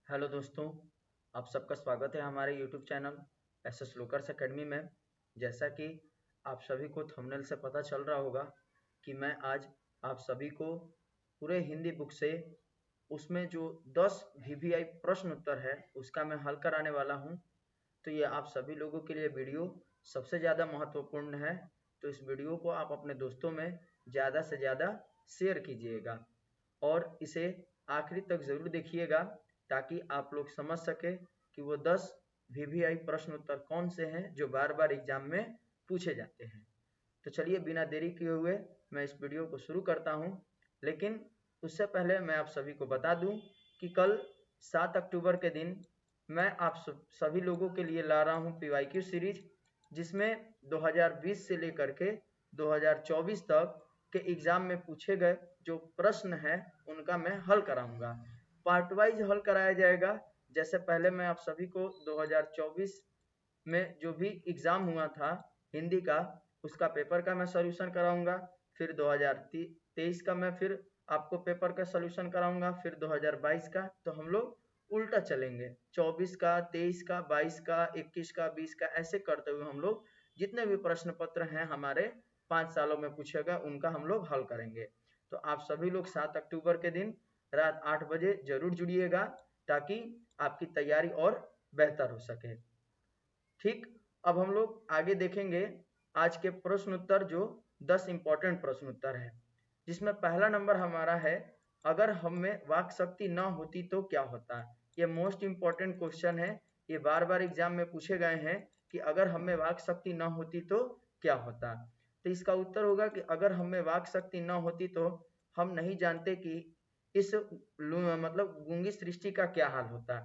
Hello दोस्तों, आप सबका स्वागत है हमारे यूट्यूब चैनल एसएस लोकर्स एकेडमी में। जैसा कि आप सभी को थंबनेल से पता चल रहा होगा कि मैं आज आप सभी को पूरे हिंदी बुक से उसमें जो 10 वीवीआई प्रश्न उत्तर है उसका मैं हल कराने वाला हूं। तो ये आप सभी लोगों के लिए वीडियो सबसे ज़्यादा महत्वपूर्ण है। तो इस वीडियो को आप अपने दोस्तों में ज़्यादा से ज़्यादा शेयर कीजिएगा और इसे आखिरी तक ज़रूर देखिएगा ताकि आप लोग समझ सके कि वो 10 वीवीआई प्रश्न उत्तर कौन से हैं जो बार बार एग्जाम में पूछे जाते हैं। तो चलिए बिना देरी किए हुए मैं इस वीडियो को शुरू करता हूं। लेकिन उससे पहले मैं आप सभी को बता दूं कि कल 7 अक्टूबर के दिन मैं आप सभी लोगों के लिए ला रहा हूं पीवाईक्यू सीरीज, जिसमें 2020 से लेकर के 2024 तक के एग्जाम में पूछे गए जो प्रश्न हैं उनका मैं हल कराऊंगा। पार्ट वाइज हल कराया जाएगा। जैसे पहले मैं आप सभी को 2024 में जो भी एग्जाम हुआ था हिंदी का, उसका पेपर का मैं सॉल्यूशन कराऊंगा। फिर 2023 का मैं फिर आपको पेपर का सॉल्यूशन कराऊंगा। फिर 2022 का। तो हम लोग उल्टा चलेंगे, 24 का, 23 का, 22 का, 21 का, 20 का, ऐसे करते हुए हम लोग जितने भी प्रश्न पत्र हैं हमारे 5 सालों में पूछे गए उनका हम लोग हल करेंगे। तो आप सभी लोग 7 अक्टूबर के दिन रात 8 बजे जरूर जुड़िएगा ताकि आपकी तैयारी और बेहतर हो सके। ठीक, अब हम लोग आगे देखेंगे आज के प्रश्न उत्तर, जो 10 इंपॉर्टेंट प्रश्न उत्तर है, जिसमें पहला नंबर हमारा है, अगर हम में वाक शक्ति न होती तो क्या होता। ये मोस्ट इंपॉर्टेंट क्वेश्चन है। ये बार बार एग्जाम में पूछे गए हैं कि अगर हम में वाक शक्ति न होती तो क्या होता। तो इसका उत्तर होगा कि अगर हम में वाक शक्ति न होती तो हम नहीं जानते कि इस मतलब गूंगी सृष्टि का क्या हाल होता।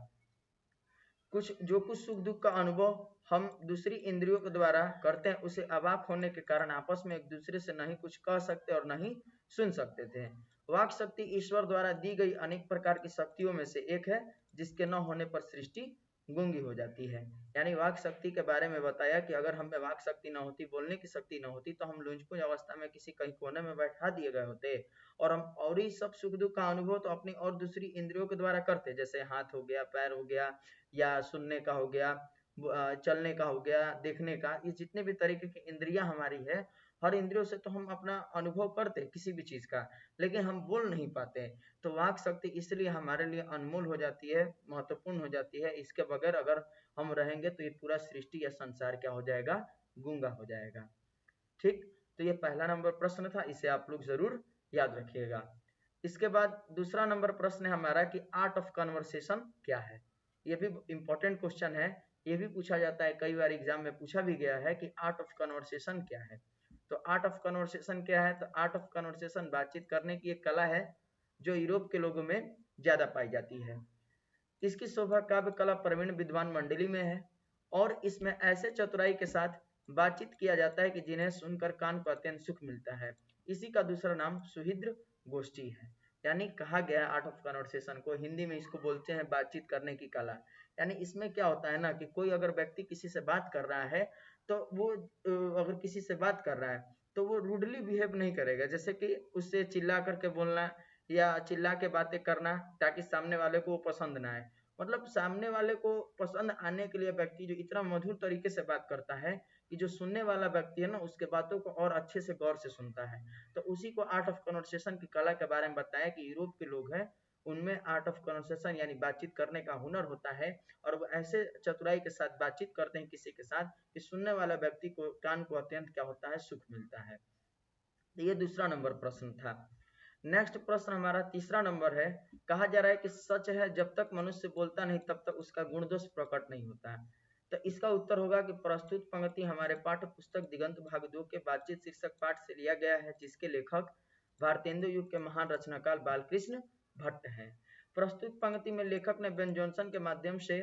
कुछ सुख दुख का अनुभव हम दूसरी इंद्रियों के द्वारा करते हैं, उसे अवाक होने के कारण आपस में एक दूसरे से नहीं कुछ कह सकते और नहीं सुन सकते थे। वाक शक्ति ईश्वर द्वारा दी गई अनेक प्रकार की शक्तियों में से एक है, जिसके न होने पर सृष्टि गूंगी हो जाती है। यानी वाक शक्ति के बारे में बताया कि अगर हमें वाक शक्ति न होती, बोलने की शक्ति न होती, तो हम लुंजपुंज अवस्था में किसी कहीं कोने में बैठा दिए गए होते और हम और ही सब सुख दुख का अनुभव तो अपनी और दूसरी इंद्रियों के द्वारा करते, जैसे हाथ हो गया, पैर हो गया, या सुनने का हो गया, चलने का हो गया, देखने का। ये जितने भी तरीके की इंद्रियां हमारी है, हर इंद्रियों से तो हम अपना अनुभव करते किसी भी चीज का, लेकिन हम बोल नहीं पाते। तो वाक शक्ति इसलिए हमारे लिए अनमोल हो जाती है, महत्वपूर्ण हो जाती है। इसके बगैर अगर हम रहेंगे तो ये पूरा सृष्टि या संसार क्या हो जाएगा, गूंगा हो जाएगा। ठीक, तो ये पहला नंबर प्रश्न था, इसे आप लोग जरूर याद रखिएगा। इसके बाद दूसरा नंबर प्रश्न है हमारा कि आर्ट ऑफ कन्वर्सेशन क्या है। ये भी इंपॉर्टेंट क्वेश्चन है। ये भी पूछा जाता है, कई बार एग्जाम में पूछा भी गया है कि आर्ट ऑफ कन्वर्सेशन क्या है। तो आर्ट ऑफ कन्वर्सेशन क्या है, तो आर्ट ऑफ कन्वर्सेशन बातचीत करने की एक कला है जो यूरोप के लोगों में ज्यादा पाई जाती है। इसकी शोभा काव्य कला प्रवीण विद्वान मंडली में है और इसमें ऐसे चतुराई के साथ बातचीत किया जाता है कि जिन्हें सुनकर कान को अत्यंत सुख मिलता है। इसी का दूसरा नाम सुहृद गोष्ठी है। यानी कहा गया आर्ट ऑफ कन्वर्सेशन को, हिंदी में इसको बोलते हैं बातचीत करने की कला। यानी इसमें क्या होता है ना कि कोई अगर व्यक्ति किसी से बात कर रहा है तो वो अगर किसी से बात कर रहा है तो वो रूडली बिहेव नहीं करेगा, जैसे कि उससे चिल्ला करके बोलना या चिल्ला के बातें करना ताकि सामने वाले को पसंद ना आए। मतलब सामने वाले को पसंद आने के लिए व्यक्ति जो इतना मधुर तरीके से बात करता है कि जो सुनने वाला व्यक्ति है ना उसके बातों को और अच्छे से गौर से सुनता है। तो उसी को आर्ट ऑफ कन्वर्सेशन की कला के बारे में बताया कि यूरोप के लोग हैं उनमें आर्ट ऑफ कन्वर्सेशन यानी बातचीत करने का हुनर होता है और वो ऐसे चतुराई के साथ बातचीत करते हैं किसी के साथ कि सुनने वाला व्यक्ति को कान को अत्यंत क्या होता है, सुख मिलता है। तो ये दूसरा नंबर प्रश्न था। नेक्स्ट प्रश्न हमारा तीसरा नंबर है। कहा जा रहा है कि सच है जब तक मनुष्य बोलता नहीं तब तक उसका गुण दोष प्रकट नहीं होता। तो इसका उत्तर होगा कि प्रस्तुत पंक्ति हमारे पाठ्य पुस्तक दिगंत भाग 2 के बातचीत शीर्षक पाठ से लिया गया है, जिसके लेखक भारतेंदु युग के महान रचनाकार बालकृष्ण भट्ट हैं। प्रस्तुत पंक्ति में लेखक ने बेन जॉनसन के माध्यम से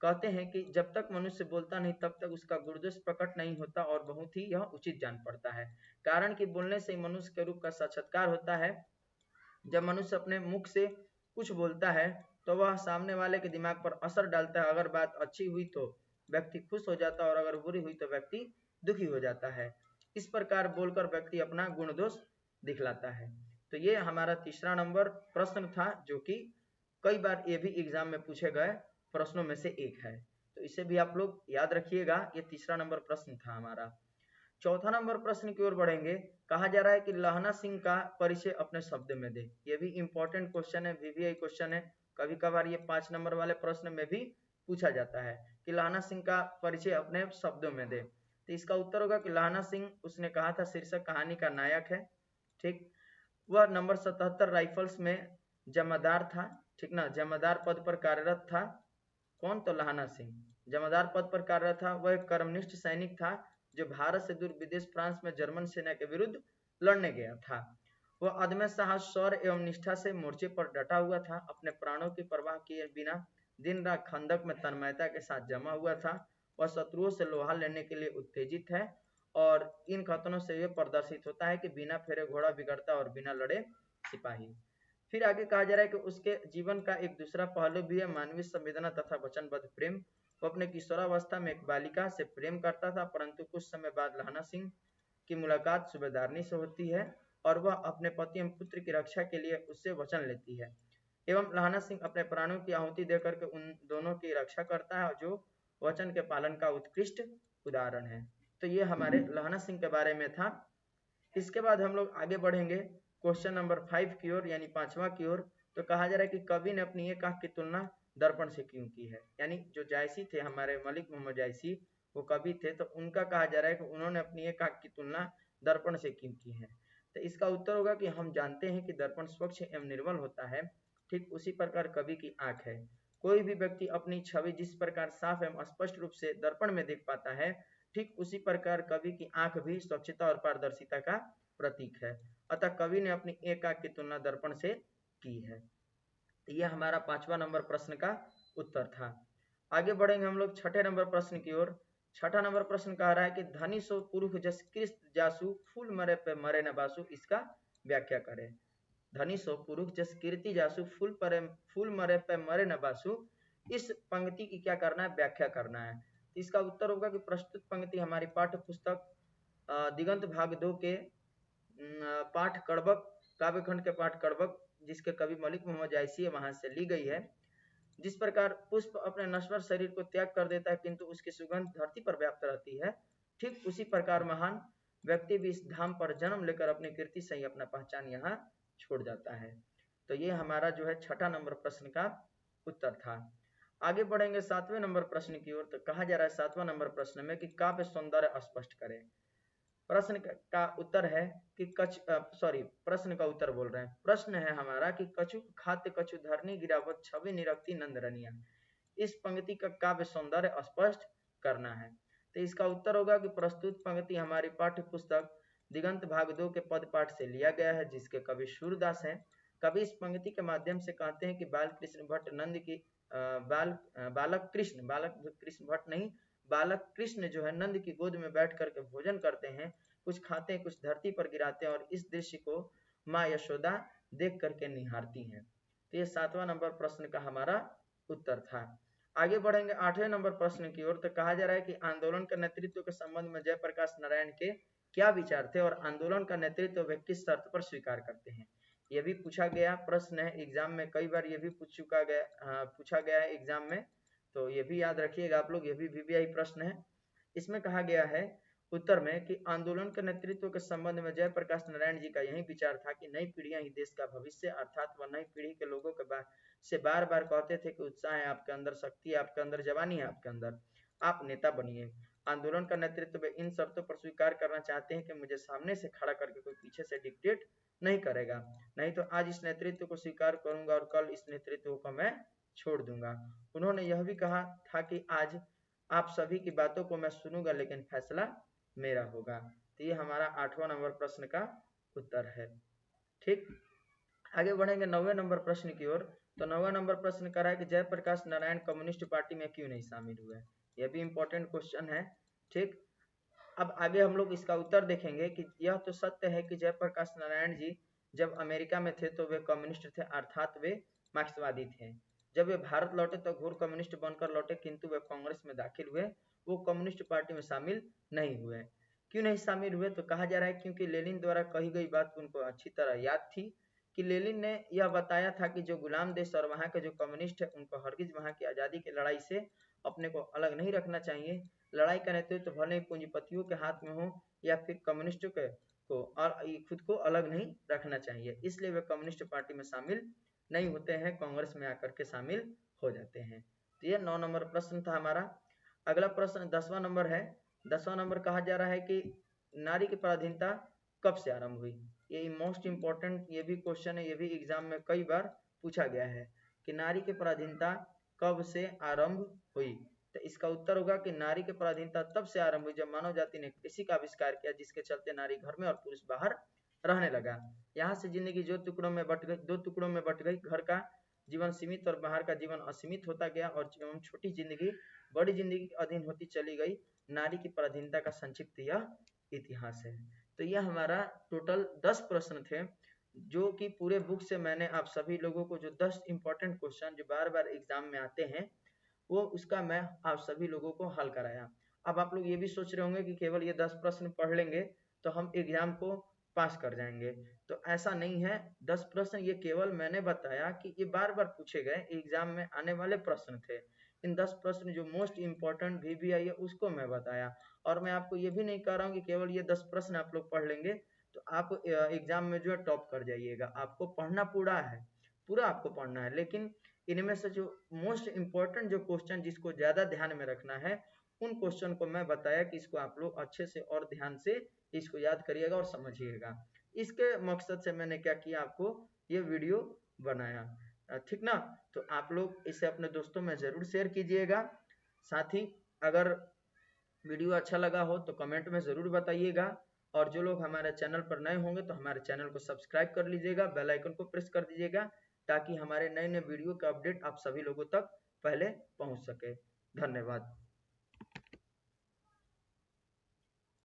कहते हैं कि जब तक मनुष्य बोलता नहीं तब तक उसका गुणदोष प्रकट नहीं होता और बहुत ही यह उचित जान पड़ता है। कारण कि बोलने से मनुष्य के रूप का साक्षात्कार होता है। जब मनुष्य अपने मुख से कुछ बोलता है तो वह सामने वाले के दिमाग पर असर डालता है। अगर बात अच्छी हुई तो व्यक्ति खुश हो जाता है और अगर बुरी हुई तो व्यक्ति दुखी हो जाता है। इस प्रकार बोलकर व्यक्ति अपना गुण दोष दिखलाता है। तो ये हमारा तीसरा नंबर प्रश्न था जो कि कई बार ये भी एग्जाम में पूछे गए प्रश्नों में से एक है, तो इसे भी आप लोग याद रखिएगा। ये तीसरा नंबर प्रश्न था हमारा। चौथा नंबर प्रश्न की ओर बढ़ेंगे। कहा जा रहा है कि लहना सिंह का परिचय अपने शब्द में दे। ये भी इंपॉर्टेंट क्वेश्चन है, वीवीआई क्वेश्चन है। कभी कभार ये 5 नंबर वाले प्रश्न में भी पूछा जाता है कि लहना सिंह का परिचय अपने शब्दों में दे। तो इसका उत्तर होगा कि लहना सिंह, उसने कहा था, शीर्षक कहानी का नायक है। ठीक, वह नंबर 77 राइफल्स में जमादार था। ठीक ना, जमादार पद पर कार्यरत था। कौन? तो लहना सिंह जमादार पद पर कार्यरत था। वह एक कर्मनिष्ठ सैनिक था जो भारत से दूर विदेश फ्रांस में जर्मन सेना के विरुद्ध लड़ने गया था। वह अदम्य साहस, शौर्य एवं निष्ठा से मोर्चे पर डटा हुआ था। अपने प्राणों की परवाह किए बिना दिन रात खंदक में तन्मयता के साथ जमा हुआ था। वह शत्रुओं से लोहा लेने के लिए उत्तेजित है और इन कथनों से यह प्रदर्शित होता है कि बिना फेरे घोड़ा बिगड़ता और बिना लड़े सिपाही। फिर आगे कहा जा रहा है कि उसके जीवन का एक दूसरा पहलू भी है, मानवीय संवेदना तथा वचनबद्ध प्रेम। वो अपने किशोरावस्था में एक बालिका से प्रेम करता था, परंतु कुछ समय बाद लहना सिंह की मुलाकात सूबेदारनी से होती है और वह अपने पति एवं पुत्र की रक्षा के लिए उससे वचन लेती है एवं लहना सिंह अपने प्राणों की आहुति देकर के उन दोनों की रक्षा करता है, जो वचन के पालन का उत्कृष्ट उदाहरण है। तो ये हमारे लहना सिंह के बारे में था। इसके बाद हम लोग आगे बढ़ेंगे क्वेश्चन नंबर 5 की ओर, यानी 5वां की ओर। तो कहा जा रहा है कि कवि ने अपनी एक आंख की तुलना दर्पण से क्यों की है। यानी जो जायसी थे, हमारे मलिक मोहम्मद जायसी, वो कवि थे, तो उनका कहा जा रहा है कि उन्होंने अपनी एक आंख की तुलना दर्पण से क्यों की है। तो इसका उत्तर होगा कि हम जानते हैं कि दर्पण स्वच्छ एवं निर्मल होता है, ठीक उसी प्रकार कवि की आंख है। कोई भी व्यक्ति अपनी छवि जिस प्रकार साफ एवं स्पष्ट रूप से दर्पण में देख पाता है, ठीक उसी प्रकार कवि की आंख भी स्वच्छता और पारदर्शिता का प्रतीक है। अतः कवि ने अपनी एक आंख की तुलना दर्पण से की है। यह हमारा 5वां नंबर प्रश्न का उत्तर था। आगे बढ़ेंगे हम लोग 6ठे नंबर प्रश्न की ओर। 6ठा नंबर प्रश्न कह रहा है कि धनी सो पुरुष जस कृष्ण जासु, फूल मरे पे मरे न बासु। इसका व्याख्या करें। धनी सो पुरुष जस कीर्ति जासु, फूल मरे पे मरे न बासु। इस पंक्ति की क्या करना है? व्याख्या करना है। इसका उत्तर होगा कि प्रस्तुत पंक्ति हमारी पाठ्य पुस्तक दिगंत भाग 2 के पाठ कड़बक, काव्यखंड के पाठ कड़बक, जिसके कवि मलिक मोहम्मद जायसी है, वहां से ली गई है। जिस प्रकार पुष्प अपने नश्वर शरीर को त्याग कर देता है किंतु उसकी सुगंध धरती पर व्याप्त रहती है, ठीक उसी प्रकार महान व्यक्ति भी इस धाम पर जन्म लेकर अपनी कीर्ति से ही अपना पहचान यहाँ छोड़ जाता है। तो ये हमारा जो है 6ठा नंबर प्रश्न का उत्तर था। आगे बढ़ेंगे 7वें नंबर प्रश्न की ओर। तो कहा जा रहा है 7वां नंबर प्रश्न में कि काव्य सौंदर्य स्पष्ट करें। प्रश्न का उत्तर है कि प्रश्न का उत्तर बोल रहे हैं। प्रश्न है हमारा कि कछु खाद्य कछु धरनी गिरावत, छवि निरक्ति नंदरनिया। इस पंक्ति का काव्य सौंदर्य स्पष्ट करना है। तो इसका उत्तर होगा कि प्रस्तुत पंक्ति हमारी पाठ्य पुस्तक दिगंत भाग 2 के पद पाठ से लिया गया है, जिसके कवि सूरदास हैं। कवि इस पंक्ति के माध्यम से कहते हैं कि बालक कृष्ण बालक कृष्ण जो है नंद की गोद में बैठ करके भोजन करते हैं, कुछ खाते हैं, कुछ धरती पर गिराते हैं और इस दृश्य को माँ यशोदा देख करके निहारती हैं। तो ये 7वां नंबर प्रश्न का हमारा उत्तर था। आगे बढ़ेंगे 8वें नंबर प्रश्न की ओर। तो कहा जा रहा है कि आंदोलन का नेतृत्व के संबंध में जयप्रकाश नारायण के क्या विचार थे और आंदोलन का नेतृत्व वे किस शर्त पर स्वीकार करते हैं। ये भी पूछा गया प्रश्न है एग्जाम में, कई बार ये भी पूछा गया है एग्जाम में, तो ये भी याद रखिएगा आप लोग। ये भी वीवीआई प्रश्न है। इसमें कहा गया है उत्तर में कि आंदोलन के नेतृत्व के संबंध में जयप्रकाश नारायण जी का यही विचार था कि नई पीढ़ियां ही देश का भविष्य, अर्थात वह नई पीढ़ी के लोगों के से बार बार कहते थे कि उत्साह है आपके अंदर, शक्ति है आपके अंदर, जवानी है आपके अंदर, आप नेता बनिए। आंदोलन का नेतृत्व वे इन शर्तों पर स्वीकार करना चाहते हैं कि मुझे सामने से खड़ा करके कोई पीछे से डिक्टेट नहीं करेगा, नहीं तो आज इस नेतृत्व को स्वीकार करूंगा और कल इस नेतृत्व को मैं छोड़ दूंगा। उन्होंने यह भी कहा था कि आज आप सभी की बातों को मैं सुनूंगा लेकिन फैसला मेरा होगा। तो ये हमारा 8वां नंबर प्रश्न का उत्तर है। ठीक, आगे बढ़ेंगे 9वें नंबर प्रश्न की ओर। तो 9वां नंबर प्रश्न कर रहा है कि जयप्रकाश नारायण कम्युनिस्ट पार्टी में क्यों नहीं शामिल हुए। यह भी इंपॉर्टेंट क्वेश्चन है। ठीक, अब आगे हम लोग इसका उत्तर देखेंगे कि यह तो सत्य है कि जयप्रकाश नारायण जी जब अमेरिका में थे तो वे कम्युनिस्ट थे, अर्थात वे मार्क्सवादी थे। जब वे भारत लौटे तो घोर कम्युनिस्ट बनकर लौटे, किंतु वे कांग्रेस में दाखिल हुए, वो कम्युनिस्ट पार्टी में शामिल नहीं हुए। क्यों नहीं शामिल हुए? तो कहा जा रहा है क्योंकि लेनिन द्वारा कही गई बात उनको अच्छी तरह याद थी कि लेनिन ने यह बताया था कि जो गुलाम देश और वहाँ के जो कम्युनिस्ट है उनको हरगिज वहाँ की आज़ादी की लड़ाई से अपने को अलग नहीं रखना चाहिए। लड़ाई का नेतृत्व भले ही पूंजीपतियों के हाथ में हो या फिर कम्युनिस्टों के को और खुद को अलग नहीं रखना चाहिए, इसलिए वे कम्युनिस्ट पार्टी में शामिल नहीं होते हैं, कांग्रेस में आकर के शामिल हो जाते हैं। तो ये 9 नंबर प्रश्न था हमारा। अगला प्रश्न 10वां नंबर है। 10वां नंबर कहा जा रहा है कि नारी की पराधीनता कब से आरंभ हुई। ये मोस्ट इंपॉर्टेंट ये भी क्वेश्चन है, ये भी एग्जाम में कई बार पूछा गया है कि नारी की पराधीनता कब से आरंभ हुई। तो इसका उत्तर होगा कि नारी की पराधीनता तब से आरंभ हुई जब मानव जाति ने कृषि का आविष्कार किया, जिसके चलते नारी घर में और पुरुष बाहर रहने लगा। यहाँ से जिंदगी दो टुकड़ों में बट गई। घर का जीवन सीमित और बाहर का जीवन असीमित होता गया और छोटी जिंदगी बड़ी जिंदगी के अधीन होती चली गई। नारी की पराधीनता का संक्षिप्त यह इतिहास है। तो यह हमारा टोटल 10 प्रश्न थे, जो कि पूरे बुक से मैंने आप सभी लोगों को जो 10 इंपॉर्टेंट क्वेश्चन जो बार बार एग्जाम में आते हैं वो उसका मैं आप सभी लोगों को हल कराया। अब आप लोग ये भी सोच रहे होंगे कि केवल ये 10 प्रश्न पढ़ लेंगे तो हम एग्जाम को पास कर जाएंगे, तो ऐसा नहीं है। 10 प्रश्न ये केवल मैंने बताया कि ये बार बार पूछे गए एग्जाम में आने वाले प्रश्न थे। इन 10 प्रश्न जो मोस्ट इंपॉर्टेंट VVI है उसको मैं बताया, और मैं आपको ये भी नहीं कह रहा हूँ कि केवल ये 10 प्रश्न आप लोग पढ़ लेंगे तो आप एग्जाम में जो है टॉप कर जाइएगा। आपको पढ़ना पूरा है, पूरा आपको पढ़ना है, लेकिन इनमें से जो मोस्ट इंपॉर्टेंट जो क्वेश्चन जिसको ज्यादा ध्यान में रखना है उन क्वेश्चन को मैं बताया कि इसको आप लोग अच्छे से और ध्यान से इसको याद करिएगा और समझिएगा। इसके मकसद से मैंने क्या किया, आपको ये वीडियो बनाया, ठीक ना। तो आप लोग इसे अपने दोस्तों में जरूर शेयर कीजिएगा। साथ ही अगर वीडियो अच्छा लगा हो तो कमेंट में जरूर बताइएगा, और जो लोग हमारे चैनल पर नए होंगे तो हमारे चैनल को सब्सक्राइब कर लीजिएगा, बेल आइकन को प्रेस कर दीजिएगा ताकि हमारे नए नए वीडियो का अपडेट आप सभी लोगों तक पहले पहुंच सके। धन्यवाद।